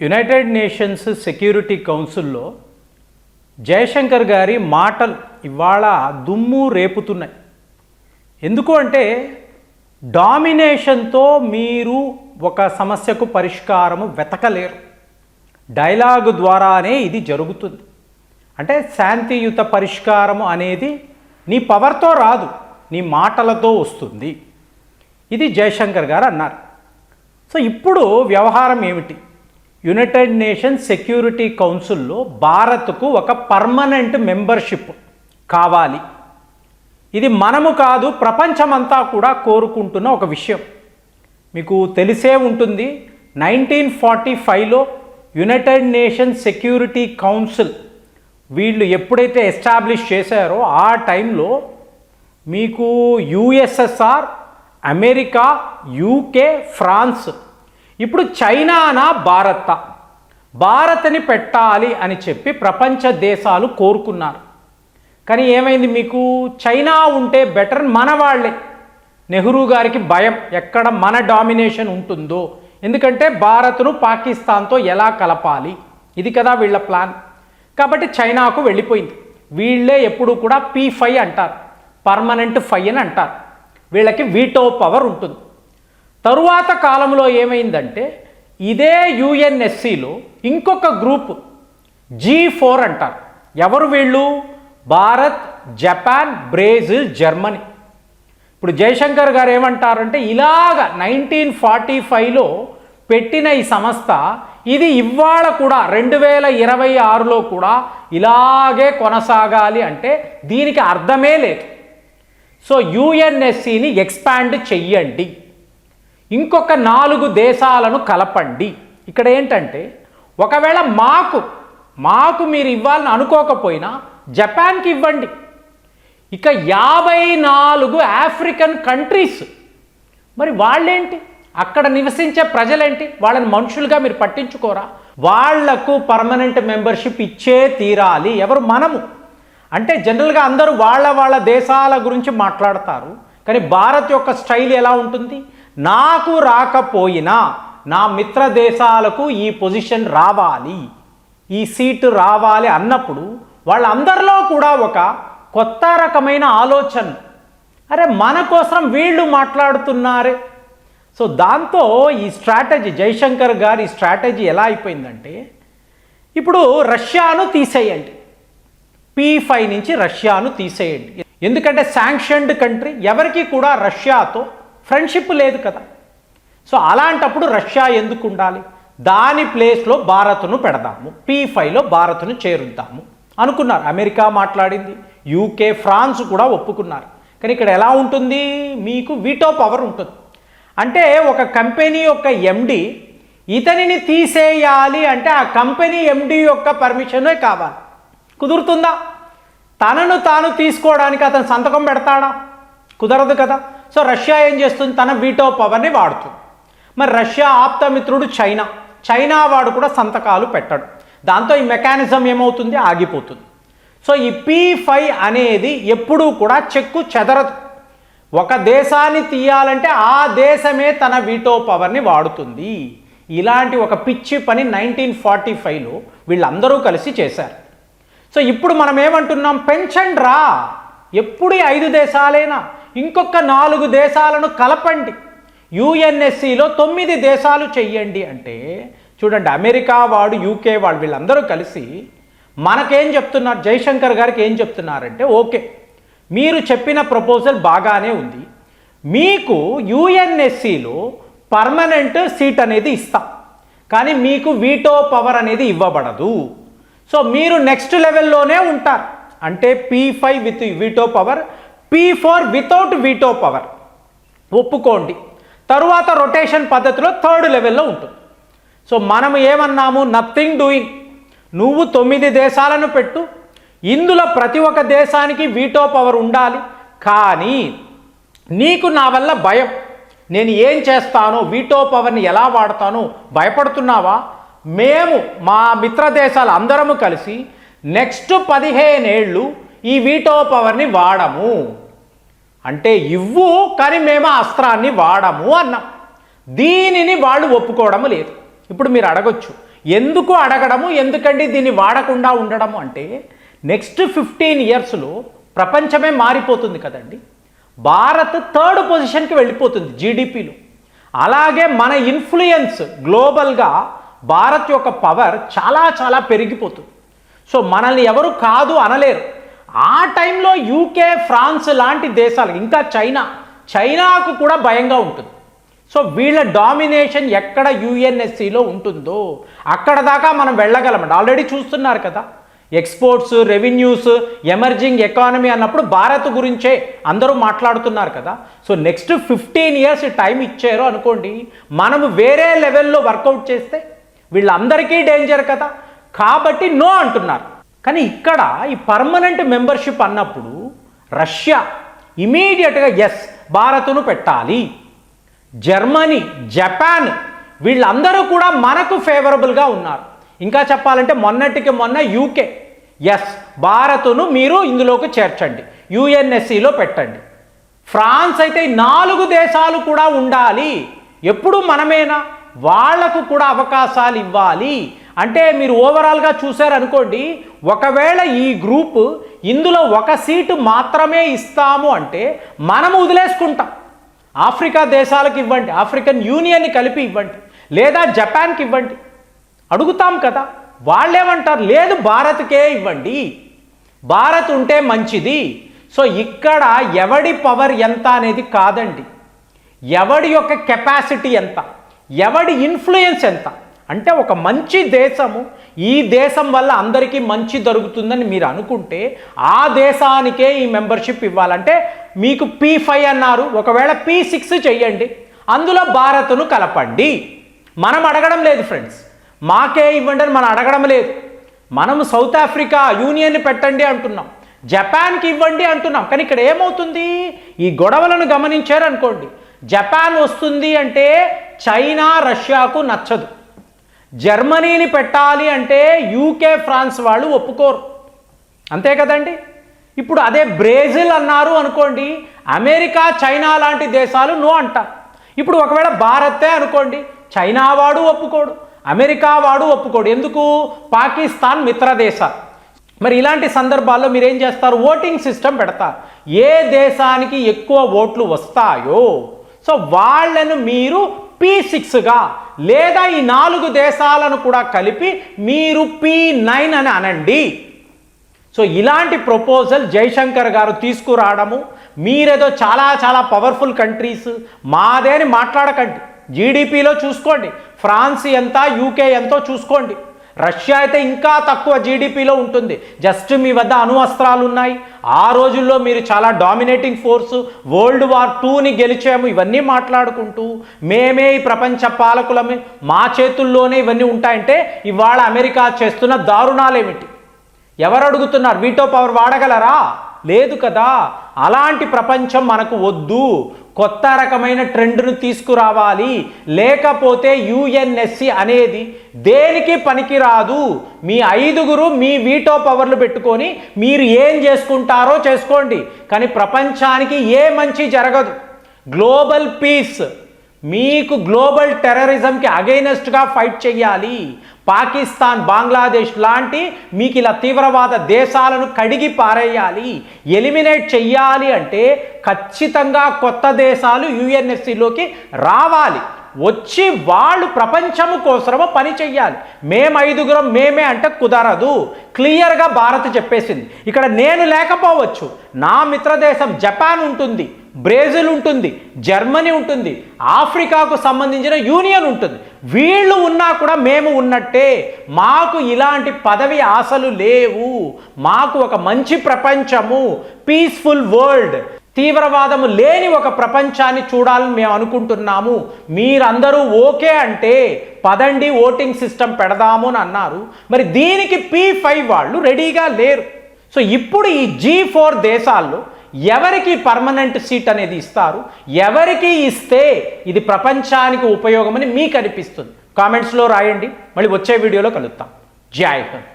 United nations security కౌన్సిల్లో జయశంకర్ గారి మాటలు ఇవాళ దుమ్ము రేపుతున్నాయి. ఎందుకు అంటే డామినేషన్తో మీరు ఒక సమస్యకు పరిష్కారము వెతకలేరు. డైలాగ్ ద్వారానే ఇది జరుగుతుంది. అంటే శాంతియుత పరిష్కారము అనేది నీ పవర్తో రాదు, నీ మాటలతో వస్తుంది. ఇది జయశంకర్ గారు అన్నారు. సో ఇప్పుడు వ్యవహారం ఏమిటి? యునైటెడ్ నేషన్స్ సెక్యూరిటీ కౌన్సిల్లో భారత్కు ఒక పర్మనెంట్ మెంబర్షిప్ కావాలి. ఇది మనము కాదు, ప్రపంచమంతా కూడా కోరుకుంటున్న ఒక విషయం. మీకు తెలిసే ఉంటుంది, 1945లో యునైటెడ్ నేషన్స్ సెక్యూరిటీ కౌన్సిల్ వీళ్ళు ఎప్పుడైతే ఎస్టాబ్లిష్ చేశారో ఆ టైంలో మీకు యుఎస్ఎస్ఆర్, అమెరికా, యూకే, ఫ్రాన్స్, ఇప్పుడు చైనానా భారత్ని పెట్టాలి అని చెప్పి ప్రపంచ దేశాలు కోరుకున్నారు. కానీ ఏమైంది? మీకు చైనా ఉంటే బెటర్, మన వాళ్ళే. నెహ్రూ గారికి భయం, ఎక్కడ మన డామినేషన్ ఉంటుందో. ఎందుకంటే భారత్ను పాకిస్తాన్తో ఎలా కలపాలి, ఇది కదా వీళ్ళ ప్లాన్. కాబట్టి చైనాకు వెళ్ళిపోయింది. వీళ్ళే ఎప్పుడు కూడా P5 అంటారు, పర్మనెంట్ 5 అని అంటారు. వీళ్ళకి వీటో పవర్ ఉంటుంది. తరువాత కాలంలో ఏమైందంటే ఇదే యుఎన్ఎస్సిలో ఇంకొక గ్రూప్ G4 అంటారు. ఎవరు వీళ్ళు? Bharat, Japan, Brazil, Germany. ఇప్పుడు జయశంకర్ గారు ఏమంటారంటే ఇలాగ 1945లో పెట్టిన ఈ సంస్థ ఇది ఇవాళ కూడా 2026లో కూడా ఇలాగే కొనసాగాలి అంటే దీనికి అర్థమే లేదు. సో యుఎన్ఎస్సిని ఎక్స్పాండ్ చెయ్యండి, ఇంకొక 4 దేశాలను కలపండి. ఇక్కడ ఏంటంటే ఒకవేళ మాకు మీరు ఇవ్వాలని అనుకోకపోయినా జపాన్కి ఇవ్వండి. ఇక 54 ఆఫ్రికన్ కంట్రీస్, మరి వాళ్ళేంటి? అక్కడ నివసించే ప్రజలేంటి? వాళ్ళని మనుషులుగా మీరు పట్టించుకోరా? వాళ్లకు పర్మనెంట్ మెంబర్షిప్ ఇచ్చే తీరాలి. ఎవరు? మనము. అంటే జనరల్గా అందరూ వాళ్ళ దేశాల గురించి మాట్లాడతారు. కానీ భారత్ యొక్క స్టైల్ ఎలా ఉంటుంది? నాకు రాకపోయినా నా మిత్ర దేశాలకు ఈ పొజిషన్ రావాలి, ఈ సీటు రావాలి అన్నప్పుడు వాళ్ళందరిలో కూడా ఒక కొత్త రకమైన ఆలోచన, అరే మన కోసం వీళ్ళు మాట్లాడుతున్నారే. సో దాంతో ఈ స్ట్రాటజీ, జయశంకర్ గారి స్ట్రాటజీ ఎలా అయిపోయిందంటే ఇప్పుడు రష్యాను తీసేయండి, P5 నుంచి రష్యాను తీసేయండి. ఎందుకంటే శాంక్షన్డ్ కంట్రీ, ఎవరికి కూడా రష్యాతో ఫ్రెండ్షిప్ లేదు కదా. సో అలాంటప్పుడు రష్యా ఎందుకు ఉండాలి? దాని ప్లేస్లో భారత్ను పెడదాము, P5లో భారత్ను చేరుద్దాము అనుకున్నారు. అమెరికా మాట్లాడింది, యూకే, ఫ్రాన్స్ కూడా ఒప్పుకున్నారు. కానీ ఇక్కడ ఎలా ఉంటుంది? మీకు వీటో పవర్ ఉంటుంది. అంటే ఒక కంపెనీ యొక్క ఎండి ఇతనిని తీసేయాలి అంటే ఆ కంపెనీ ఎండి యొక్క పర్మిషనే కావాలి. కుదురుతుందా? తనను తాను తీసుకోవడానికి అతను సంతకం పెడతాడా? కుదరదు కదా. సో రష్యా ఏం చేస్తుంది? తన వీటో పవర్ని వాడుతుంది. మరి రష్యా ఆప్తమిత్రుడు చైనా వాడు కూడా సంతకాలు పెట్టడు. దాంతో ఈ మెకానిజం ఏమవుతుంది? ఆగిపోతుంది. సో ఈ P5 అనేది ఎప్పుడూ కూడా చెక్కు చెదరదు. ఒక దేశాన్ని తీయాలంటే ఆ దేశమే తన వీటో పవర్ని వాడుతుంది. ఇలాంటి ఒక పిచ్చి పని 1945లో వీళ్ళందరూ కలిసి చేశారు. సో ఇప్పుడు మనం ఏమంటున్నాం? పెంచండి రా, ఎప్పుడు 5 దేశాలైనా ఇంకొక 4 దేశాలను కలపండి, యుఎన్ఎస్సిలో 9 దేశాలు చెయ్యండి అంటే చూడండి, అమెరికా వాడు, యూకే వాడు వీళ్ళందరూ కలిసి మనకేం చెప్తున్నారు? జయశంకర్ గారికి ఏం చెప్తున్నారంటే ఓకే, మీరు చెప్పిన ప్రపోజల్ బాగానే ఉంది, మీకు యుఎన్ఎస్సిలో పర్మనెంట్ సీట్ అనేది ఇస్తాం, కానీ మీకు వీటో పవర్ అనేది ఇవ్వబడదు. సో మీరు నెక్స్ట్ లెవెల్లోనే ఉంటారు. అంటే P5 with veto power, P4 without veto power ఒప్పుకోండి. తరువాత రొటేషన్ పద్ధతిలో 3rd లెవెల్లో ఉంటుంది. సో మనం ఏమన్నాము? Nothing doing. నువ్వు 9 దేశాలను పెట్టు, ఇందులో ప్రతి ఒక్క దేశానికి వీటో పవర్ ఉండాలి. కానీ నీకు నా వల్ల భయం, నేను ఏం చేస్తానో, వీటో పవర్ని ఎలా వాడతానో భయపడుతున్నావా? మేము మా మిత్ర దేశాలు అందరము కలిసి నెక్స్ట్ 15 ఏళ్ళు ఈ వీటో పవర్ని వాడము అంటే ఇవ్వు, కానీ మేము ఆ అస్త్రాన్ని వాడము అన్నాం. దీనిని వాళ్ళు ఒప్పుకోవడం లేదు. ఇప్పుడు మీరు అడగొచ్చు, ఎందుకు అడగడము, ఎందుకండి దీన్ని వాడకుండా ఉండడము అంటే నెక్స్ట్ 15 ఇయర్స్లో ప్రపంచమే మారిపోతుంది కదండి. భారత్ 3rd పొజిషన్కి వెళ్ళిపోతుంది జీడిపిలో. అలాగే మన ఇన్ఫ్లుయెన్స్ గ్లోబల్గా భారత్ యొక్క పవర్ చాలా చాలా పెరిగిపోతుంది. సో మనల్ని ఎవరు కాదు అనలేరు. ఆ టైంలో యూకే, ఫ్రాన్స్ లాంటి దేశాలు, ఇంకా చైనాకు కూడా భయంగా ఉంటుంది. సో వీళ్ళ డామినేషన్ ఎక్కడ యుఎన్ఎస్సిలో ఉంటుందో అక్కడ దాకా మనం వెళ్ళగలమండి. ఆల్రెడీ చూస్తున్నారు కదా, ఎక్స్పోర్ట్స్, రెవెన్యూస్, ఎమర్జింగ్ ఎకానమీ అన్నప్పుడు భారత్ గురించే అందరూ మాట్లాడుతున్నారు కదా. సో నెక్స్ట్ 15 ఇయర్స్ టైం ఇచ్చారు అనుకోండి, మనము వేరే లెవెల్లో వర్కౌట్ చేస్తే వీళ్ళందరికీ డేంజర్ కదా. కాబట్టి నో అంటున్నారు. కానీ ఇక్కడ ఈ పర్మనెంట్ మెంబర్షిప్ అన్నప్పుడు రష్యా ఇమీడియట్గా ఎస్ భారత్ను పెట్టాలి. జర్మనీ, జపాన్ వీళ్ళందరూ కూడా మనకు ఫేవరబుల్గా ఉన్నారు. ఇంకా చెప్పాలంటే మొన్నటికి మొన్న యూకే ఎస్ భారత్ను మీరు ఇందులోకి చేర్చండి, యుఎన్ఎస్సిలో పెట్టండి. ఫ్రాన్స్ అయితే 4 దేశాలు కూడా ఉండాలి. ఎప్పుడు మనమేనా, వాళ్లకు కూడా అవకాశాలు ఇవ్వాలి. అంటే మీరు ఓవరాల్గా చూశారనుకోండి, ఒకవేళ ఈ గ్రూప్ ఇందులో 1 సీటు మాత్రమే ఇస్తాము అంటే మనము వదిలేసుకుంటాం. ఆఫ్రికా దేశాలకు ఇవ్వండి, ఆఫ్రికన్ యూనియన్ని కలిపి ఇవ్వండి, లేదా జపాన్కి ఇవ్వండి, అడుగుతాం కదా. వాళ్ళేమంటారు, లేదు భారత్కే ఇవ్వండి, భారత్ ఉంటే మంచిది. సో ఇక్కడ ఎవడి పవర్ ఎంత అనేది కాదండి, ఎవడి యొక్క కెపాసిటీ ఎంత, ఎవడి ఇన్ఫ్లుయెన్స్ ఎంత. అంటే ఒక మంచి దేశము, ఈ దేశం వల్ల అందరికీ మంచి జరుగుతుందని మీరు అనుకుంటే ఆ దేశానికే ఈ మెంబర్షిప్ ఇవ్వాలంటే మీకు P5 అన్నారు, ఒకవేళ P6 చెయ్యండి, అందులో భారత్ను కలపండి. మనం అడగడం లేదు ఫ్రెండ్స్, మాకే ఇవ్వండి అని మనం అడగడం లేదు. మనము సౌత్ ఆఫ్రికా యూనియన్ని పెట్టండి అంటున్నాం, జపాన్కి ఇవ్వండి అంటున్నాం. కానీ ఇక్కడ ఏమవుతుంది, ఈ గొడవలను గమనించారనుకోండి, జపాన్ వస్తుంది అంటే చైనా, రష్యాకు నచ్చదు. జర్మనీని పెట్టాలి అంటే యూకే, ఫ్రాన్స్ వాళ్ళు ఒప్పుకోరు, అంతే కదండి. ఇప్పుడు అదే బ్రెజిల్ అన్నారు అనుకోండి, అమెరికా, చైనా లాంటి దేశాలు నో అంటారు. ఇప్పుడు ఒకవేళ భారతే అనుకోండి, చైనా వాడు ఒప్పుకోడు, అమెరికా వాడు ఒప్పుకోడు. ఎందుకు, పాకిస్తాన్ మిత్రదేశాలు. మరి ఇలాంటి సందర్భాల్లో మీరేం చేస్తారు, ఓటింగ్ సిస్టమ్ పెడతారు. ఏ దేశానికి ఎక్కువ ఓట్లు వస్తాయో సో వాళ్ళను మీరు P6గా, లేదా ఈ 4 దేశాలను కూడా కలిపి మీరు P9 అని అనండి. సో ఇలాంటి ప్రపోజల్ జైశంకర్ గారు తీసుకురావడము, మీరేదో చాలా చాలా పవర్ఫుల్ కంట్రీస్ మాదే అని మాట్లాడకండి. జీడిపిలో చూసుకోండి, ఫ్రాన్స్ ఎంత, యూకే ఎంతో చూసుకోండి. రష్యా అయితే ఇంకా తక్కువ జీడిపిలో ఉంటుంది. జస్ట్ మీ వద్ద అణువస్త్రాలు ఉన్నాయి. ఆ రోజుల్లో మీరు చాలా డామినేటింగ్ ఫోర్సు, వరల్డ్ వార్ 2ని గెలిచాము, ఇవన్నీ మాట్లాడుకుంటూ మేమే ఈ ప్రపంచ పాలకులమే, మా చేతుల్లోనే ఇవన్నీ ఉంటాయంటే ఇవాళ అమెరికా చేస్తున్న దారుణాలేమిటి? ఎవరు అడుగుతున్నారు? వీటో పవర్ వాడగలరా? లేదు కదా. అలాంటి ప్రపంచం మనకు వద్దు. కొత్త రకమైన ట్రెండ్ను తీసుకురావాలి. లేకపోతే యుఎన్ఎస్సి అనేది దేనికి పనికిరాదు. మీ 5గురు మీ వీటో పవర్లు పెట్టుకొని మీరు ఏం చేసుకుంటారో చేసుకోండి, కానీ ప్రపంచానికి ఏ మంచి జరగదు. గ్లోబల్ పీస్, మీకు గ్లోబల్ టెర్రరిజంకి అగైనెస్ట్గా ఫైట్ చేయాలి. పాకిస్తాన్, బంగ్లాదేశ్ లాంటి మీకు ఇలా తీవ్రవాద దేశాలను కడిగి పారేయాలి, ఎలిమినేట్ చెయ్యాలి అంటే ఖచ్చితంగా కొత్త దేశాలు యుఎన్ఎస్సిలోకి రావాలి. వచ్చి వాళ్ళు ప్రపంచము కోసము పని చెయ్యాలి. మేము 5గురం మేమే అంటే కుదరదు. క్లియర్గా భారత్ చెప్పేసింది. ఇక్కడ నేను లేకపోవచ్చు, నా మిత్రదేశం జపాన్ ఉంటుంది, బ్రెజిల్ ఉంటుంది, జర్మనీ ఉంటుంది, ఆఫ్రికాకు సంబంధించిన యూనియన్ ఉంటుంది. వీళ్ళు ఉన్నా కూడా మేము ఉన్నట్టే. మాకు ఇలాంటి పదవి ఆశలు లేవు. మాకు ఒక మంచి ప్రపంచము, పీస్ఫుల్ వరల్డ్, తీవ్రవాదము లేని ఒక ప్రపంచాన్ని చూడాలని మేము అనుకుంటున్నాము. మీరందరూ ఓకే అంటే పదండి ఓటింగ్ సిస్టమ్ పెడదాము అని అన్నారు. మరి దీనికి P5 వాళ్ళు రెడీగా లేరు. సో ఇప్పుడు ఈ G4 దేశాల్లో ఎవరికి పర్మనెంట్ సీట్ అనేది ఇస్తారు, ఎవరికి ఇస్తే ఇది ప్రపంచానికి ఉపయోగమని మీకు అనిపిస్తుంది? కామెంట్స్లో రాయండి. మళ్ళీ వచ్చే వీడియోలో కలుద్దాం. జై హింద్.